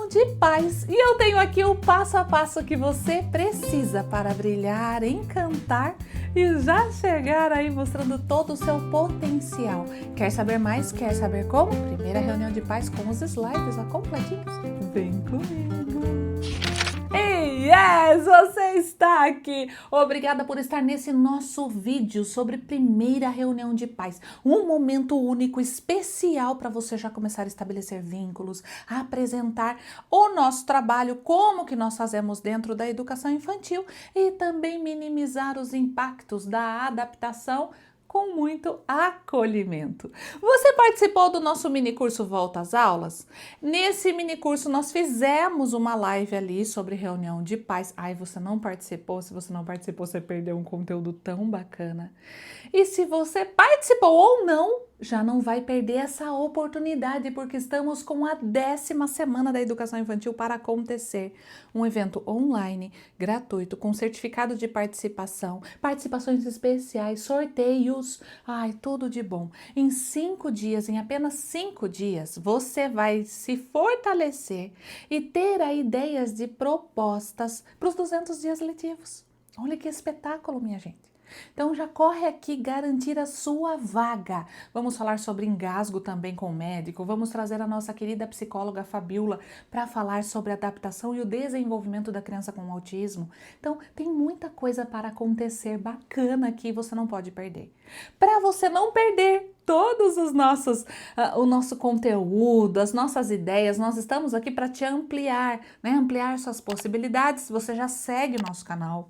reunião de pais e eu tenho aqui o passo a passo que você precisa para brilhar, encantar e já chegar aí mostrando todo o seu potencial. Quer saber mais? Quer saber como? Primeira reunião de pais com os slides já completinhos? Vem comigo! Yes, você está aqui! Obrigada por estar nesse nosso vídeo sobre primeira reunião de pais. Um momento único, especial para você já começar a estabelecer vínculos, a apresentar o nosso trabalho, como que nós fazemos dentro da educação infantil e também minimizar os impactos da adaptação com muito acolhimento. Você participou do nosso mini curso Volta às Aulas? Nesse mini curso nós fizemos uma live ali sobre reunião de pais. Ai, você não participou? Se você não participou, você perdeu um conteúdo tão bacana. E se você participou ou não, já não vai perder essa oportunidade, porque estamos com a 10ª semana da educação infantil para acontecer. Um evento online, gratuito, com certificado de participação, participações especiais, sorteios, ai, tudo de bom. Em 5 dias, em apenas 5 dias, você vai se fortalecer e ter aí ideias de propostas para os 200 dias letivos. Olha que espetáculo, minha gente. Então já corre aqui garantir a sua vaga. Vamos falar sobre engasgo também com o médico, vamos trazer a nossa querida psicóloga Fabiola para falar sobre a adaptação e o desenvolvimento da criança com autismo. Então tem muita coisa para acontecer bacana aqui, você não pode perder. Para você não perder todos os nossos, o nosso conteúdo, as nossas ideias, nós estamos aqui para te ampliar, né? Ampliar suas possibilidades. Você já segue o nosso canal.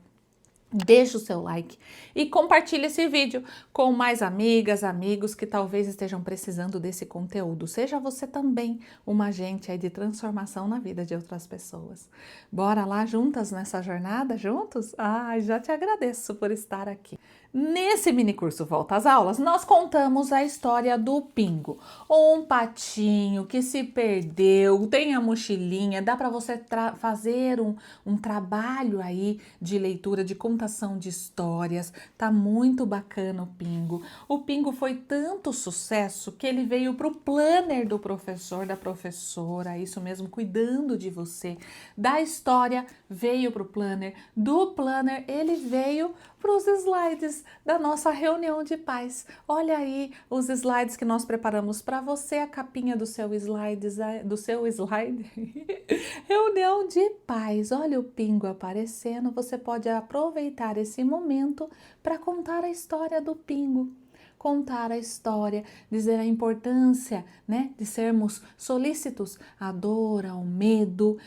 Deixa o seu like e compartilhe esse vídeo com mais amigas, amigos que talvez estejam precisando desse conteúdo. Seja você também uma agente aí de transformação na vida de outras pessoas. Bora lá juntas nessa jornada, juntos? Ai, já te agradeço por estar aqui. Nesse mini curso Volta às Aulas, nós contamos a história do Pingo, um patinho que se perdeu, tem a mochilinha, dá para você fazer um trabalho aí de leitura, de contação de histórias, tá muito bacana o Pingo. O Pingo foi tanto sucesso que ele veio para o planner do professor, da professora, isso mesmo, cuidando de você. Da história veio para o planner, do planner ele veio para os slides da nossa reunião de pais. Olha aí os slides que nós preparamos para você, a capinha do seu slide, reunião de pais. Olha o Pingo aparecendo, você pode aproveitar esse momento para contar a história do Pingo. Contar a história, dizer a importância, né, de sermos solícitos à dor, ao medo,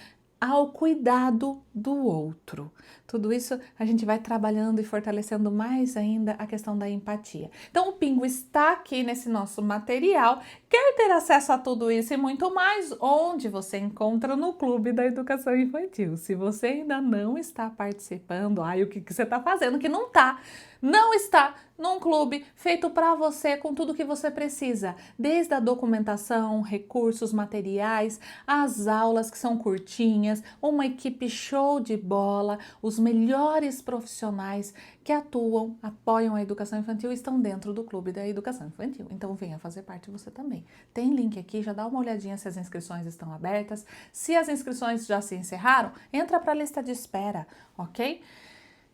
ao cuidado do outro. Tudo isso a gente vai trabalhando e fortalecendo mais ainda a questão da empatia. Então o Pingo está aqui nesse nosso material. Quer ter acesso a tudo isso e muito mais? Onde você encontra no Clube da Educação Infantil. Se você ainda não está participando, o que você está fazendo que não está? Não está num clube feito para você com tudo que você precisa, desde a documentação, recursos, materiais, as aulas que são curtinhas, uma equipe show de bola, os melhores profissionais que atuam, apoiam a educação infantil estão dentro do Clube da Educação Infantil. Então venha fazer parte você também. Tem link aqui, já dá uma olhadinha se as inscrições estão abertas. Se as inscrições já se encerraram, entra para a lista de espera, ok?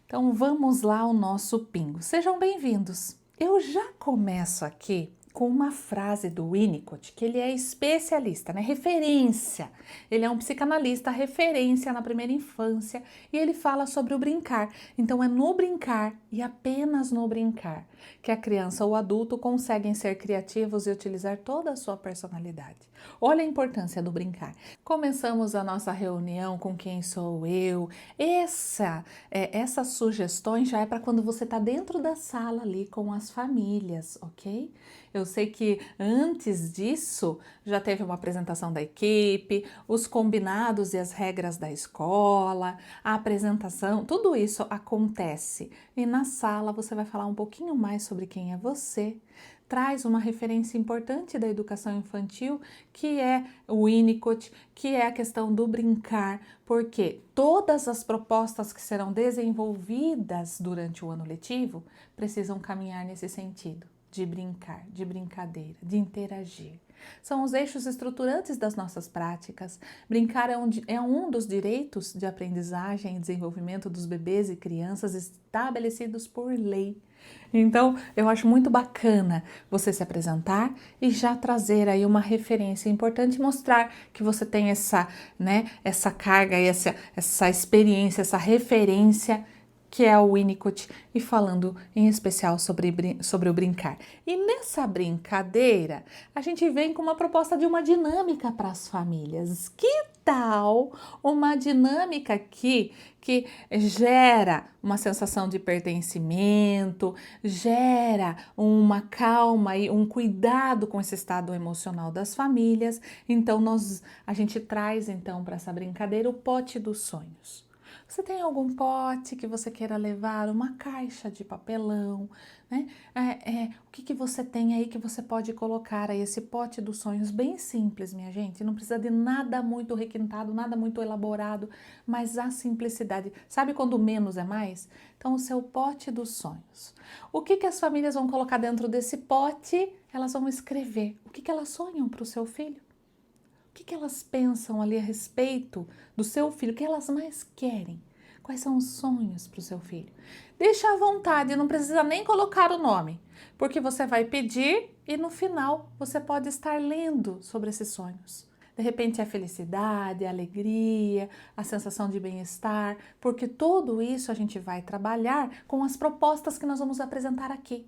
Então vamos lá ao nosso Pingo. Sejam bem-vindos. Eu já começo aqui com uma frase do Winnicott, que ele é especialista, né? Referência. Ele é um psicanalista, referência na primeira infância, e ele fala sobre o brincar. Então é no brincar e apenas no brincar que a criança ou o adulto conseguem ser criativos e utilizar toda a sua personalidade. Olha a importância do brincar. Começamos a nossa reunião com quem sou eu. Essas sugestões já é para quando você está dentro da sala ali com as famílias, ok? Eu sei que antes disso já teve uma apresentação da equipe, os combinados e as regras da escola, a apresentação, tudo isso acontece. E na sala você vai falar um pouquinho mais sobre quem é você, traz uma referência importante da educação infantil, que é o Winnicott, que é a questão do brincar, porque todas as propostas que serão desenvolvidas durante o ano letivo precisam caminhar nesse sentido, de brincar, de brincadeira, de interagir. São os eixos estruturantes das nossas práticas. Brincar é um dos direitos de aprendizagem e desenvolvimento dos bebês e crianças estabelecidos por lei. Então, eu acho muito bacana você se apresentar e já trazer aí uma referência importante, mostrar que você tem essa, né, essa carga, essa experiência, essa referência que é o Winnicott, e falando em especial sobre o brincar. E nessa brincadeira, a gente vem com uma proposta de uma dinâmica para as famílias. Que tal uma dinâmica que gera uma sensação de pertencimento, gera uma calma e um cuidado com esse estado emocional das famílias? Então, a gente traz então para essa brincadeira o pote dos sonhos. Você tem algum pote que você queira levar, uma caixa de papelão, né? O que você tem aí que você pode colocar aí, esse pote dos sonhos, bem simples, minha gente, não precisa de nada muito requintado, nada muito elaborado, mas a simplicidade. Sabe quando menos é mais? Então, o seu pote dos sonhos. O que as famílias vão colocar dentro desse pote? Elas vão escrever o que elas sonham para o seu filho. O que elas pensam ali a respeito do seu filho? O que elas mais querem? Quais são os sonhos para o seu filho? Deixa à vontade, não precisa nem colocar o nome, porque você vai pedir e no final você pode estar lendo sobre esses sonhos. De repente é a felicidade, a alegria, a sensação de bem-estar, porque tudo isso a gente vai trabalhar com as propostas que nós vamos apresentar aqui.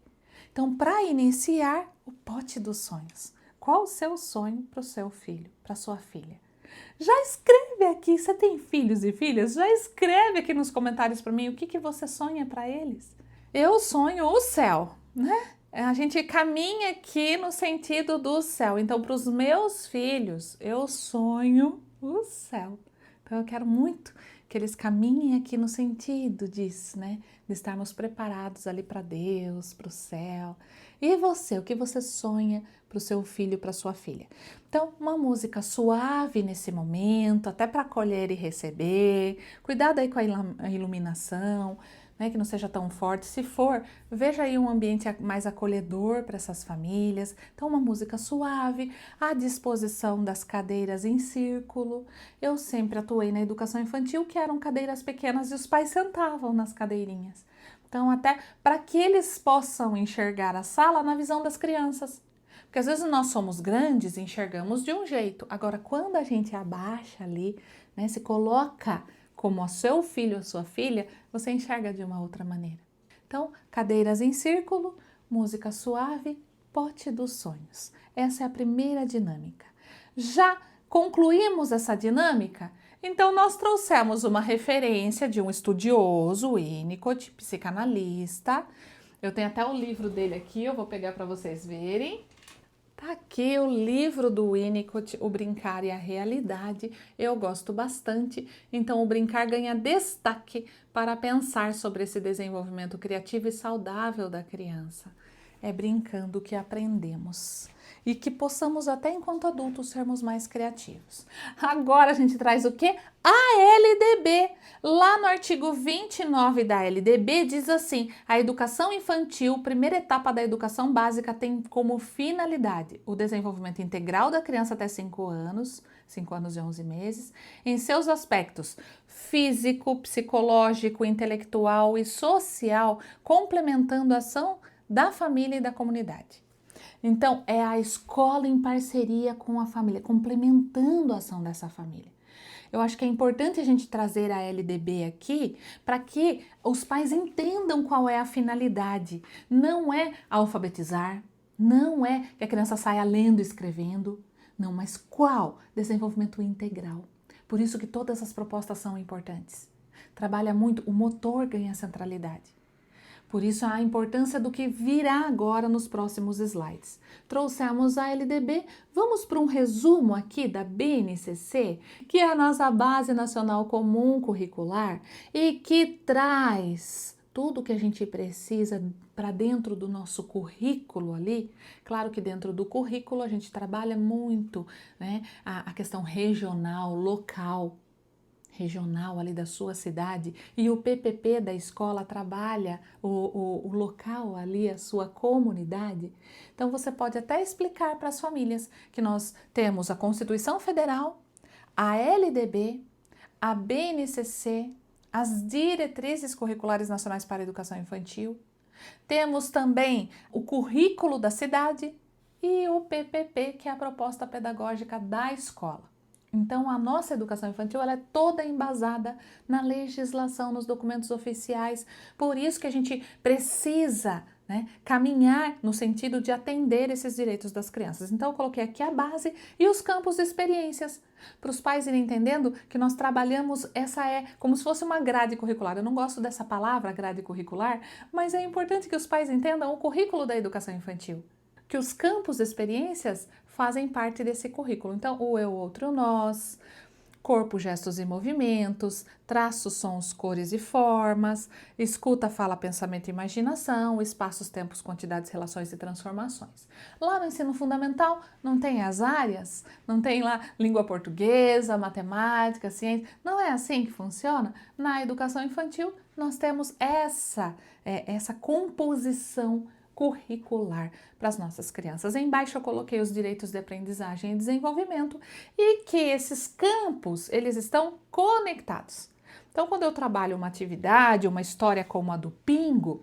Então, para iniciar, o pote dos sonhos. Qual o seu sonho para o seu filho, para sua filha? Já escreve aqui, você tem filhos e filhas? Já escreve aqui nos comentários para mim o que você sonha para eles. Eu sonho o céu, né? A gente caminha aqui no sentido do céu. Então, para os meus filhos, eu sonho o céu. Então, eu quero muito que eles caminhem aqui no sentido disso, né? De estarmos preparados ali para Deus, para o céu. E você, o que você sonha para o seu filho, para sua filha? Então, uma música suave nesse momento, até para acolher e receber. Cuidado aí com a iluminação, né, que não seja tão forte. Se for, veja aí um ambiente mais acolhedor para essas famílias. Então, uma música suave, à disposição das cadeiras em círculo. Eu sempre atuei na educação infantil, que eram cadeiras pequenas e os pais sentavam nas cadeirinhas. Então, até para que eles possam enxergar a sala na visão das crianças. Porque às vezes nós somos grandes e enxergamos de um jeito. Agora, quando a gente abaixa ali, né, se coloca como o seu filho ou sua filha, você enxerga de uma outra maneira. Então, cadeiras em círculo, música suave, pote dos sonhos. Essa é a primeira dinâmica. Já concluímos essa dinâmica? Então, nós trouxemos uma referência de um estudioso, Winnicott, psicanalista. Eu tenho até o livro dele aqui, eu vou pegar para vocês verem. Tá aqui o livro do Winnicott, O Brincar e a Realidade. Eu gosto bastante, então o brincar ganha destaque para pensar sobre esse desenvolvimento criativo e saudável da criança. É brincando que aprendemos e que possamos até enquanto adultos sermos mais criativos. Agora a gente traz o quê? A LDB. Lá no artigo 29 da LDB diz assim: a educação infantil, primeira etapa da educação básica, tem como finalidade o desenvolvimento integral da criança até 5 anos e 11 meses, em seus aspectos físico, psicológico, intelectual e social, complementando a ação da família e da comunidade. Então, é a escola em parceria com a família, complementando a ação dessa família. Eu acho que é importante a gente trazer a LDB aqui para que os pais entendam qual é a finalidade. Não é alfabetizar, não é que a criança saia lendo e escrevendo, não, mas qual? Desenvolvimento integral. Por isso que todas as propostas são importantes. Trabalha muito, o motor ganha centralidade. Por isso, a importância do que virá agora nos próximos slides. Trouxemos a LDB, vamos para um resumo aqui da BNCC, que é a nossa Base Nacional Comum Curricular e que traz tudo que a gente precisa para dentro do nosso currículo ali. Claro que dentro do currículo a gente trabalha muito, né, a questão regional, local. regional ali da sua cidade e o PPP da escola trabalha o local ali, a sua comunidade, então você pode até explicar para as famílias que nós temos a Constituição Federal, a LDB, a BNCC, as Diretrizes Curriculares Nacionais para a Educação Infantil, temos também o currículo da cidade e o PPP, que é a proposta pedagógica da escola. Então, a nossa educação infantil ela é toda embasada na legislação, nos documentos oficiais. Por isso que a gente precisa, né, caminhar no sentido de atender esses direitos das crianças. Então, eu coloquei aqui a base e os campos de experiências, para os pais irem entendendo que nós trabalhamos, essa é como se fosse uma grade curricular. Eu não gosto dessa palavra, grade curricular, mas é importante que os pais entendam o currículo da educação infantil, que os campos de experiências fazem parte desse currículo. Então, o eu, outro, nós, corpo, gestos e movimentos, traços, sons, cores e formas, escuta, fala, pensamento e imaginação, espaços, tempos, quantidades, relações e transformações. Lá no ensino fundamental não tem as áreas, não tem lá língua portuguesa, matemática, ciência, não é assim que funciona? Na educação infantil nós temos essa composição curricular para as nossas crianças. Embaixo eu coloquei os direitos de aprendizagem e desenvolvimento e que esses campos, eles estão conectados. Então, quando eu trabalho uma atividade, uma história como a do Pingo,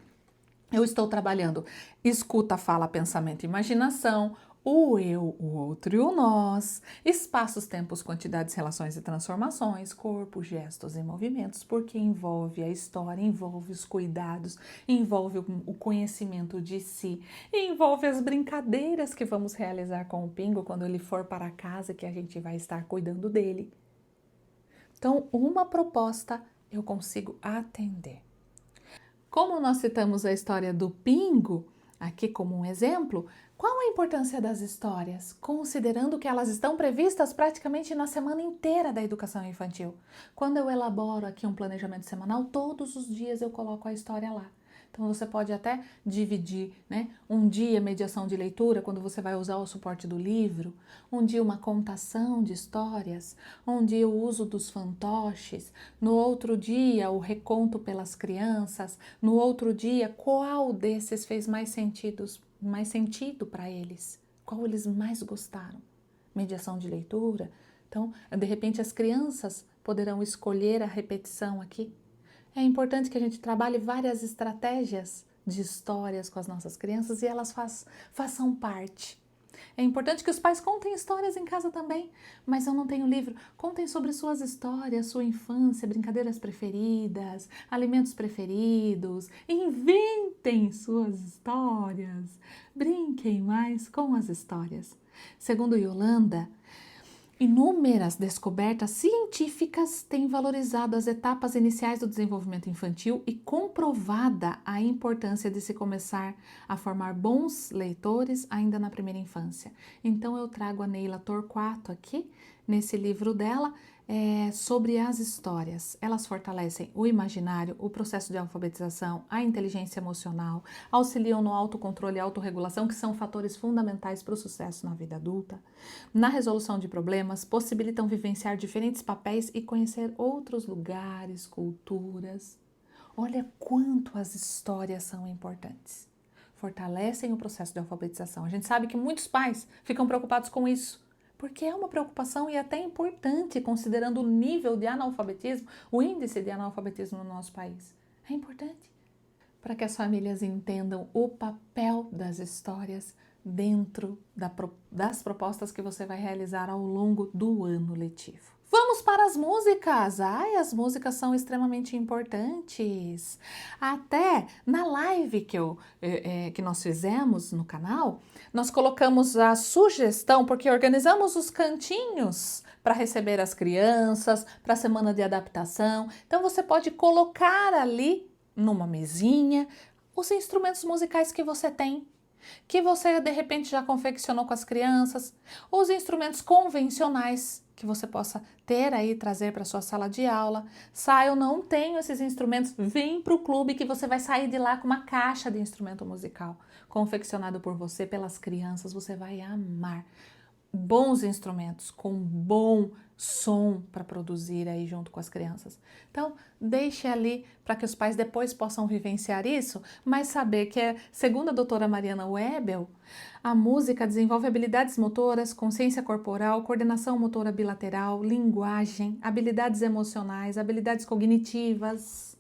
eu estou trabalhando escuta, fala, pensamento e imaginação, o eu, o outro e o nós, espaços, tempos, quantidades, relações e transformações, corpo, gestos e movimentos, porque envolve a história, envolve os cuidados, envolve o conhecimento de si, envolve as brincadeiras que vamos realizar com o Pingo quando ele for para casa, que a gente vai estar cuidando dele. Então, uma proposta eu consigo atender. Como nós citamos a história do Pingo, aqui como um exemplo, qual a importância das histórias, considerando que elas estão previstas praticamente na semana inteira da educação infantil? Quando eu elaboro aqui um planejamento semanal, todos os dias eu coloco a história lá. Então você pode até dividir, né? Um dia mediação de leitura, quando você vai usar o suporte do livro, um dia uma contação de histórias, um dia o uso dos fantoches, no outro dia o reconto pelas crianças, no outro dia qual desses fez mais sentido para eles, qual eles mais gostaram. Mediação de leitura. Então, de repente as crianças poderão escolher a repetição aqui. É importante que a gente trabalhe várias estratégias de histórias com as nossas crianças e elas façam parte. É importante que os pais contem histórias em casa também, mas eu não tenho livro. Contem sobre suas histórias, sua infância, brincadeiras preferidas, alimentos preferidos. Inventem suas histórias. Brinquem mais com as histórias. Segundo Yolanda, inúmeras descobertas científicas têm valorizado as etapas iniciais do desenvolvimento infantil e comprovada a importância de se começar a formar bons leitores ainda na primeira infância. Então eu trago a Neila Torquato aqui, nesse livro dela, sobre as histórias. Elas fortalecem o imaginário, o processo de alfabetização, a inteligência emocional, auxiliam no autocontrole e autorregulação, que são fatores fundamentais para o sucesso na vida adulta, na resolução de problemas, possibilitam vivenciar diferentes papéis e conhecer outros lugares, culturas. Olha quanto as histórias são importantes. Fortalecem o processo de alfabetização. A gente sabe que muitos pais ficam preocupados com isso, porque é uma preocupação e até importante, considerando o nível de analfabetismo, o índice de analfabetismo no nosso país. É importante para que as famílias entendam o papel das histórias dentro das propostas que você vai realizar ao longo do ano letivo. Vamos para as músicas! Ai, as músicas são extremamente importantes. Até na live que nós fizemos no canal, nós colocamos a sugestão, porque organizamos os cantinhos para receber as crianças, para a semana de adaptação. Então você pode colocar ali numa mesinha os instrumentos musicais que você tem, que você de repente já confeccionou com as crianças, os instrumentos convencionais que você possa ter aí, trazer para sua sala de aula. Eu não tenho esses instrumentos, vem para o clube que você vai sair de lá com uma caixa de instrumento musical confeccionado por você, pelas crianças, você vai amar. Bons instrumentos com bom som para produzir aí junto com as crianças. Então, deixe ali para que os pais depois possam vivenciar isso, mas saber que, segundo a doutora Mariana Webel, a música desenvolve habilidades motoras, consciência corporal, coordenação motora bilateral, linguagem, habilidades emocionais, habilidades cognitivas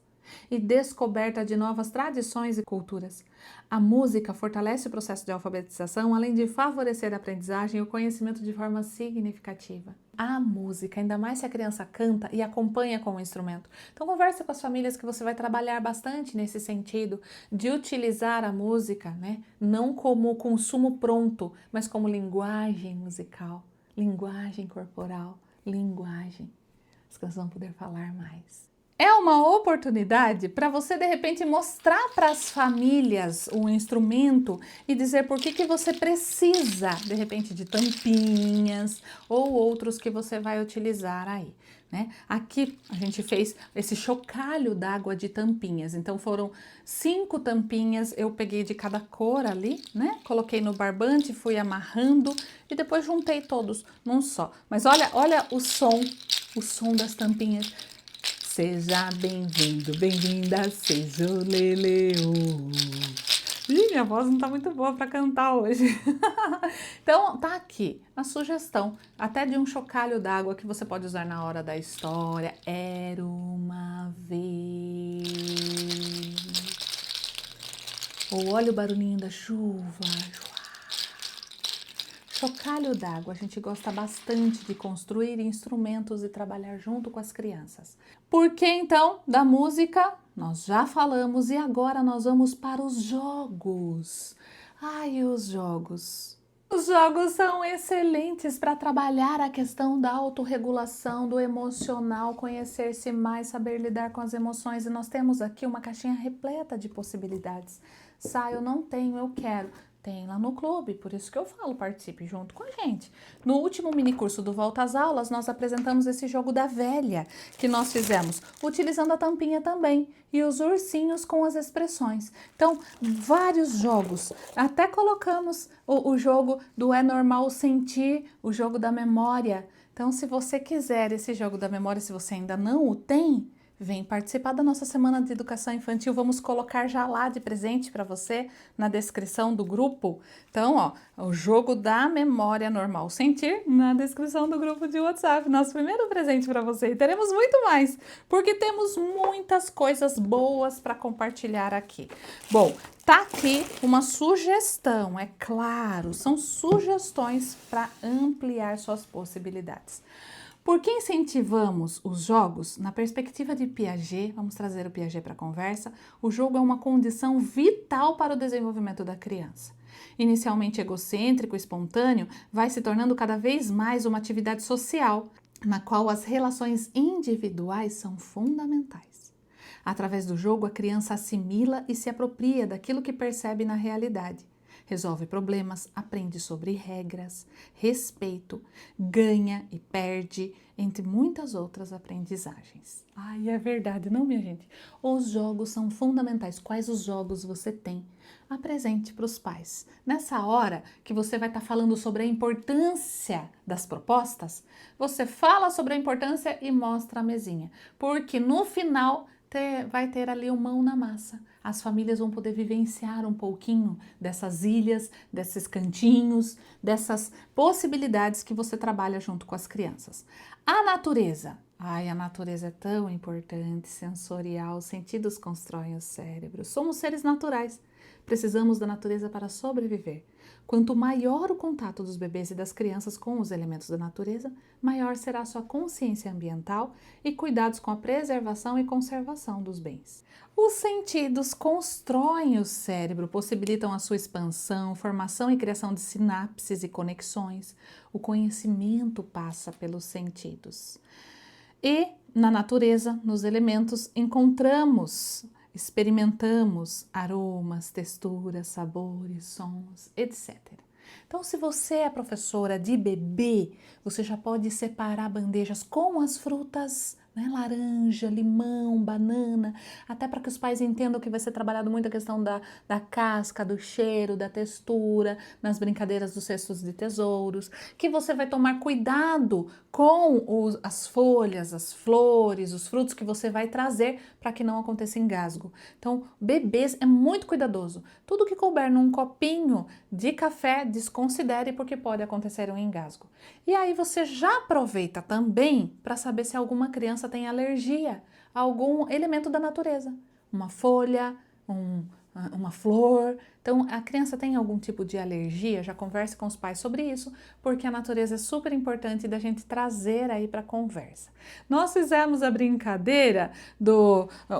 e descoberta de novas tradições e culturas. A música fortalece o processo de alfabetização, além de favorecer a aprendizagem e o conhecimento de forma significativa. A música, ainda mais se a criança canta e acompanha com o instrumento. Então converse com as famílias que você vai trabalhar bastante nesse sentido de utilizar a música, né, não como consumo pronto, mas como linguagem musical, linguagem corporal, linguagem. As crianças vão poder falar mais. É uma oportunidade para você, de repente, mostrar para as famílias um instrumento e dizer por que você precisa, de repente, de tampinhas ou outros que você vai utilizar aí, né? Aqui a gente fez esse chocalho d'água de tampinhas, então foram 5 tampinhas, eu peguei de cada cor ali, né? Coloquei no barbante, fui amarrando e depois juntei todos num só. Mas olha o som das tampinhas. Seja bem-vindo, bem-vinda, seja o Leleu. Ih, minha voz não tá muito boa para cantar hoje. Então, tá aqui a sugestão, até de um chocalho d'água que você pode usar na hora da história. Era uma vez. Ou olha o barulhinho da chuva. Chocalho d'água, a gente gosta bastante de construir instrumentos e trabalhar junto com as crianças. Por que então da música? Nós já falamos e agora nós vamos para os jogos. Ai, os jogos. Os jogos são excelentes para trabalhar a questão da autorregulação, do emocional, conhecer-se mais, saber lidar com as emoções. E nós temos aqui uma caixinha repleta de possibilidades. Eu não tenho, eu quero. Tem lá no clube, por isso que eu falo, participe junto com a gente. No último minicurso do Volta às Aulas, nós apresentamos esse jogo da velha, que nós fizemos utilizando a tampinha também, e os ursinhos com as expressões. Então, vários jogos. Até colocamos o jogo do É Normal Sentir, o jogo da memória. Então, se você quiser esse jogo da memória, se você ainda não o tem, vem participar da nossa Semana de Educação Infantil. Vamos colocar já lá de presente para você na descrição do grupo. Então, ó, o jogo da memória normal sentir na descrição do grupo de WhatsApp. Nosso primeiro presente para você. E teremos muito mais, porque temos muitas coisas boas para compartilhar aqui. Bom, tá aqui uma sugestão, é claro, são sugestões para ampliar suas possibilidades. Por que incentivamos os jogos? Na perspectiva de Piaget, vamos trazer o Piaget para a conversa, o jogo é uma condição vital para o desenvolvimento da criança. Inicialmente egocêntrico, espontâneo, vai se tornando cada vez mais uma atividade social, na qual as relações individuais são fundamentais. Através do jogo, a criança assimila e se apropria daquilo que percebe na realidade. Resolve problemas, aprende sobre regras, respeito, ganha e perde, entre muitas outras aprendizagens. Ai, é verdade, não, minha gente? Os jogos são fundamentais. Quais os jogos você tem? Apresente para os pais. Nessa hora que você vai estar falando sobre a importância das propostas, você fala sobre a importância e mostra a mesinha. Porque no final vai ter ali o mão na massa. As famílias vão poder vivenciar um pouquinho dessas ilhas, desses cantinhos, dessas possibilidades que você trabalha junto com as crianças. A natureza. Ai, a natureza é tão importante, sensorial, os sentidos constroem o cérebro. Somos seres naturais. Precisamos da natureza para sobreviver. Quanto maior o contato dos bebês e das crianças com os elementos da natureza, maior será a sua consciência ambiental e cuidados com a preservação e conservação dos bens. Os sentidos constroem o cérebro, possibilitam a sua expansão, formação e criação de sinapses e conexões. O conhecimento passa pelos sentidos. E na natureza, nos elementos, experimentamos aromas, texturas, sabores, sons, etc. Então, se você é professora de bebê, você já pode separar bandejas com as frutas né? Laranja, limão, banana, até para que os pais entendam que vai ser trabalhado muito a questão da casca, do cheiro, da textura, nas brincadeiras dos cestos de tesouros, que você vai tomar cuidado com as folhas, as flores, os frutos que você vai trazer para que não aconteça engasgo. Então, bebês é muito cuidadoso. Tudo que couber num copinho de café, desconsidere porque pode acontecer um engasgo. E aí você já aproveita também para saber se alguma criança tem alergia a algum elemento da natureza. Uma folha, uma flor. Então, a criança tem algum tipo de alergia, já converse com os pais sobre isso, porque a natureza é super importante da gente trazer aí para a conversa. Nós fizemos a brincadeira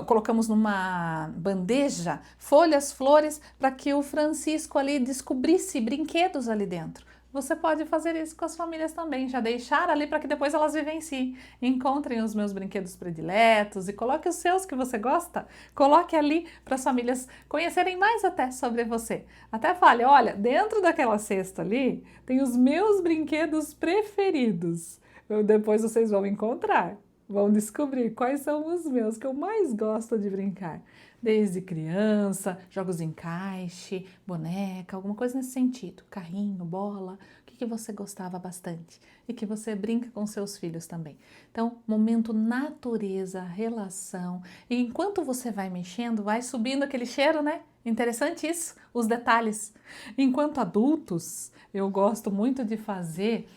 colocamos numa bandeja folhas, flores, para que o Francisco ali descobrisse brinquedos ali dentro. Você pode fazer isso com as famílias também, já deixar ali para que depois elas vivenciem. Encontrem os meus brinquedos prediletos e coloque os seus que você gosta. Coloque ali para as famílias conhecerem mais até sobre você. Até fale, olha, dentro daquela cesta ali tem os meus brinquedos preferidos. Depois vocês vão encontrar, vão descobrir quais são os meus que eu mais gosto de brincar. Desde criança, jogos de encaixe, boneca, alguma coisa nesse sentido, carrinho, bola, o que você gostava bastante e que você brinca com seus filhos também. Então, momento natureza, relação, e enquanto você vai mexendo, vai subindo aquele cheiro, né? Interessante isso, os detalhes. Enquanto adultos, eu gosto muito de fazer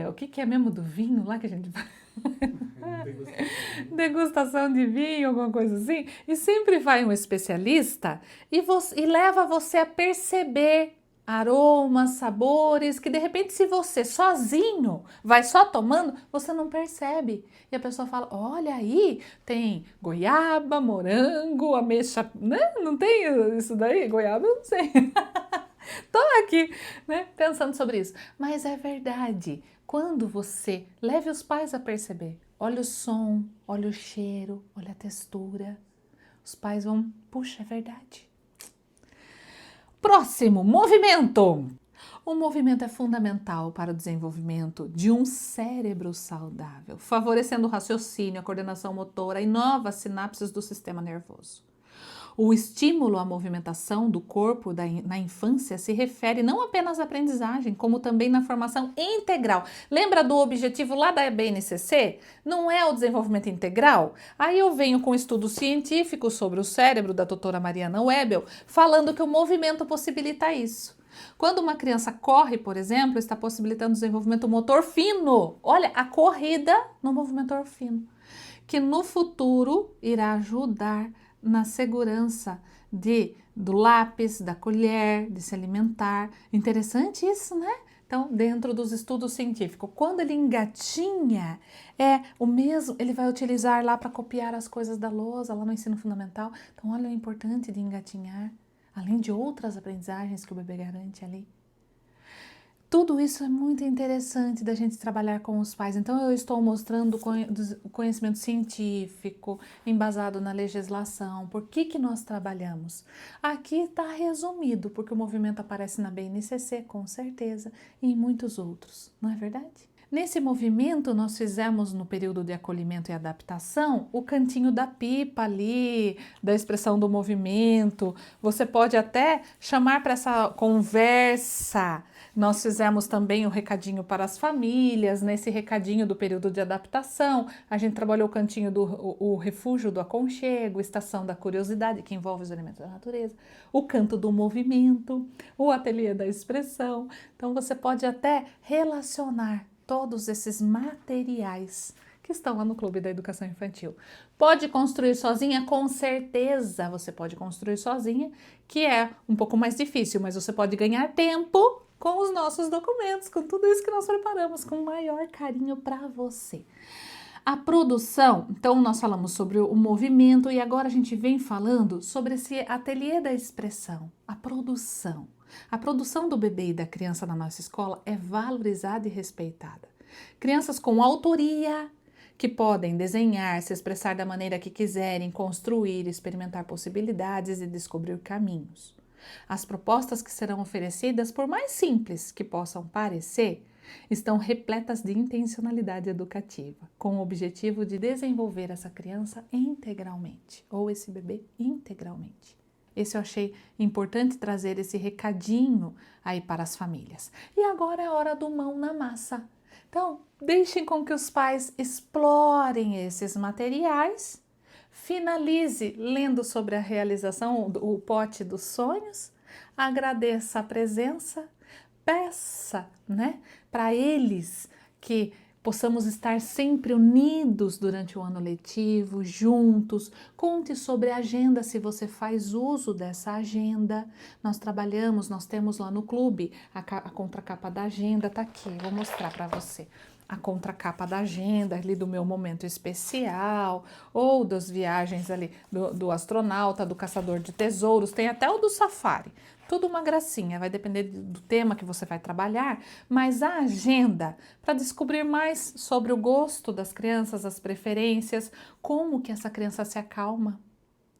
o que é mesmo do vinho lá que a gente faz? Degustação de vinho, alguma coisa assim, e sempre vai um especialista e leva você a perceber aromas, sabores, que de repente se você sozinho vai só tomando, você não percebe. E a pessoa fala, olha aí, tem goiaba, morango, ameixa, né? Não tem isso daí? Goiaba eu não sei. Tô aqui, né, pensando sobre isso. Mas é verdade. Quando você leve os pais a perceber, olha o som, olha o cheiro, olha a textura, os pais vão, puxa, é verdade. Próximo, movimento. O movimento é fundamental para o desenvolvimento de um cérebro saudável, favorecendo o raciocínio, a coordenação motora e novas sinapses do sistema nervoso. O estímulo à movimentação do corpo na infância se refere não apenas à aprendizagem, como também na formação integral. Lembra do objetivo lá da BNCC? Não é o desenvolvimento integral? Aí eu venho com um estudo científico sobre o cérebro da doutora Mariana Webel, falando que o movimento possibilita isso. Quando uma criança corre, por exemplo, está possibilitando o desenvolvimento motor fino. Olha, a corrida no movimento fino, que no futuro irá ajudar na segurança do lápis, da colher, de se alimentar. Interessante isso, né? Então, dentro dos estudos científicos, quando ele engatinha, é o mesmo, ele vai utilizar lá para copiar as coisas da lousa, lá no ensino fundamental. Então, olha o importante de engatinhar, além de outras aprendizagens que o bebê garante ali. Tudo isso é muito interessante da gente trabalhar com os pais. Então, eu estou mostrando o conhecimento científico, embasado na legislação, por que nós trabalhamos. Aqui está resumido, porque o movimento aparece na BNCC, com certeza, e em muitos outros, não é verdade? Nesse movimento, nós fizemos no período de acolhimento e adaptação o cantinho da pipa ali, da expressão do movimento. Você pode até chamar para essa conversa. Nós fizemos também o recadinho para as famílias, nesse recadinho do período de adaptação. A gente trabalhou o cantinho o refúgio do aconchego, estação da curiosidade, que envolve os elementos da natureza, o canto do movimento, o ateliê da expressão. Então, você pode até relacionar todos esses materiais que estão lá no Clube da Educação Infantil. Pode construir sozinha? Com certeza você pode construir sozinha, que é um pouco mais difícil, mas você pode ganhar tempo com os nossos documentos, com tudo isso que nós preparamos com o maior carinho para você. A produção, então nós falamos sobre o movimento e agora a gente vem falando sobre esse ateliê da expressão, a produção. A produção do bebê e da criança na nossa escola é valorizada e respeitada. Crianças com autoria, que podem desenhar, se expressar da maneira que quiserem, construir, experimentar possibilidades e descobrir caminhos. As propostas que serão oferecidas, por mais simples que possam parecer, estão repletas de intencionalidade educativa, com o objetivo de desenvolver essa criança integralmente, ou esse bebê integralmente. Esse eu achei importante trazer esse recadinho aí para as famílias. E agora é a hora do mão na massa. Então, deixem com que os pais explorem esses materiais, finalize lendo sobre a realização, o pote dos sonhos, agradeça a presença, peça, né, para eles que possamos estar sempre unidos durante o ano letivo, juntos. Conte sobre a agenda, se você faz uso dessa agenda. Nós temos lá no clube a contracapa da agenda, tá aqui, vou mostrar para você. A contracapa da agenda ali do meu momento especial, ou das viagens ali do astronauta, do caçador de tesouros, tem até o do safari. Tudo uma gracinha, vai depender do tema que você vai trabalhar, mas a agenda, para descobrir mais sobre o gosto das crianças, as preferências, como que essa criança se acalma.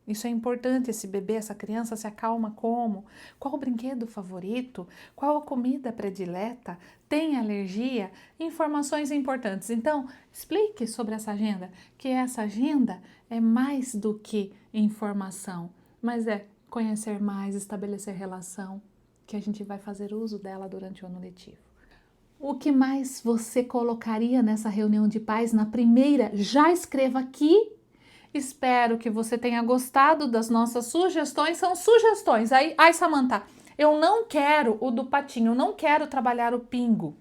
Isso é importante, esse bebê, essa criança se acalma como? Qual o brinquedo favorito? Qual a comida predileta? Tem alergia? Informações importantes. Então, explique sobre essa agenda, que essa agenda é mais do que informação, mas é conhecer mais, estabelecer relação, que a gente vai fazer uso dela durante o ano letivo. O que mais você colocaria nessa reunião de pais na primeira? Já escreva aqui. Espero que você tenha gostado das nossas sugestões. São sugestões. Ai, Samantha, eu não quero o do patinho, eu não quero trabalhar o pingo.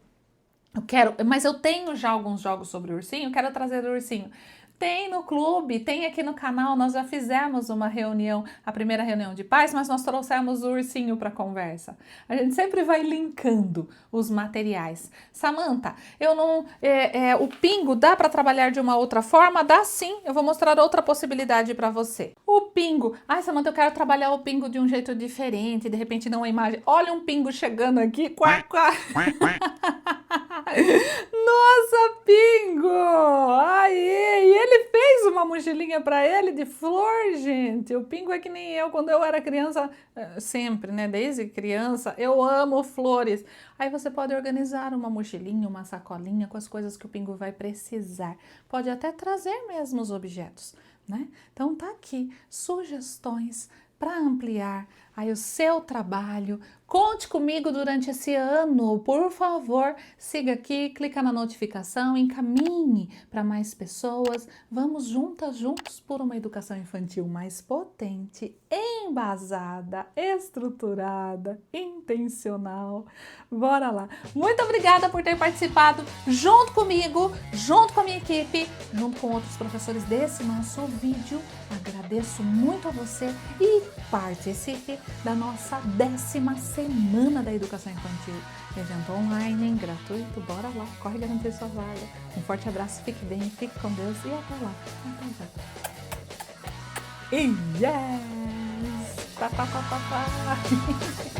Mas eu tenho já alguns jogos sobre o ursinho, quero trazer o ursinho. Tem no clube, tem aqui no canal, nós já fizemos uma reunião, a primeira reunião de pais, mas nós trouxemos o ursinho para conversa. A gente sempre vai linkando os materiais. Samantha, o pingo dá para trabalhar de uma outra forma? Dá sim, eu vou mostrar outra possibilidade para você. O pingo, Samantha, eu quero trabalhar o pingo de um jeito diferente, de repente não uma imagem. Olha um pingo chegando aqui, quá, quá. Nossa, pingo! Aí, e ele fez uma mochilinha para ele de flor, gente. O pingo é que nem eu, quando eu era criança, sempre, né? Desde criança, eu amo flores. Aí você pode organizar uma mochilinha, uma sacolinha com as coisas que o pingo vai precisar. Pode até trazer mesmo os objetos, né? Então tá aqui, sugestões para ampliar aí o seu trabalho. Conte comigo durante esse ano, por favor, siga aqui, clica na notificação, encaminhe para mais pessoas. Vamos juntos por uma educação infantil mais potente, embasada, estruturada, intencional. Bora lá! Muito obrigada por ter participado junto comigo, junto com a minha equipe, junto com outros professores desse nosso vídeo. Agradeço muito a você e participe da nossa 10ª semana da educação infantil. Evento online, gratuito, bora lá, corre garantir sua vaga. Um forte abraço, fique bem, fique com Deus e até lá. Até já. Yes!